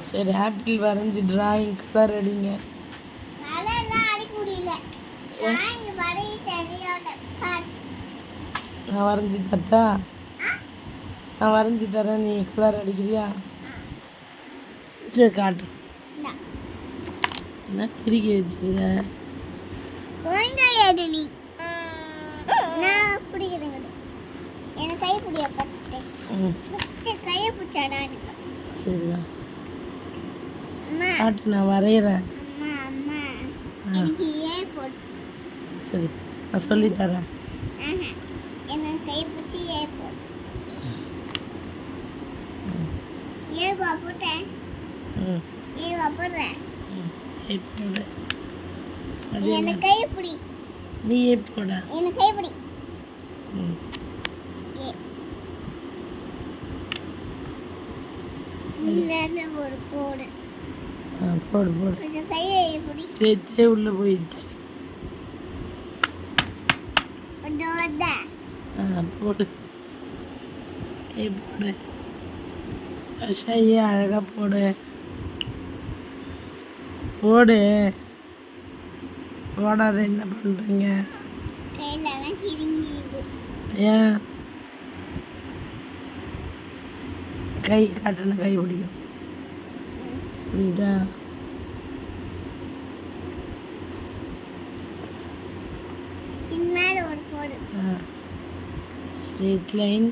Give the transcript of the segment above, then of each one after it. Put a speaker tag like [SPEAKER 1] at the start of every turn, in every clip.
[SPEAKER 1] சரி ஆப்பிள் வரைஞ்சி drawing colour அடிங்க. நான் வரைஞ்சி தரட்டா? நான் வரைஞ்சி தரேன், நீ கலர் அடிக்கிறியா? சரி காட்டு. என்ன கிரிக்கி வச்சுருக்க? சரியா காட்டு, நான் வரைகிறேன். சரி நான் சொல்லித்தரேன். நீயே போட. போடு போடு. ஸ்கெட்சே உள்ள போயிடுச்சு. போடு போடு. ஷையே அழகா போடு. போடு. போடாத என்ன பண்ணுறீங்க? ஏன் கை காட்டுன கை பிடிக்கும் புரியுதா? ஸ்ட்ரெயிட் லைன்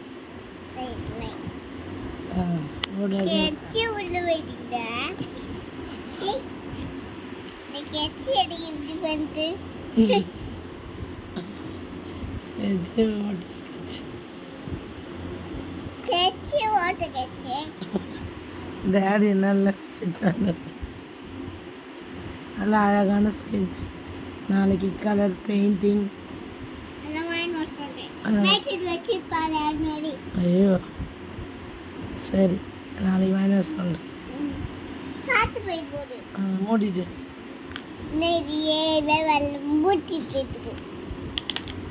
[SPEAKER 1] டேடி நல்ல ஸ்கெட்ச் நல்ல அழகான ஸ்கெட்ச். நாளைக்கு கலர் பெயிண்டிங். ஐயோ சரி நாளைக்கு வாங்க சொல்கிறேன். மூடிட்டு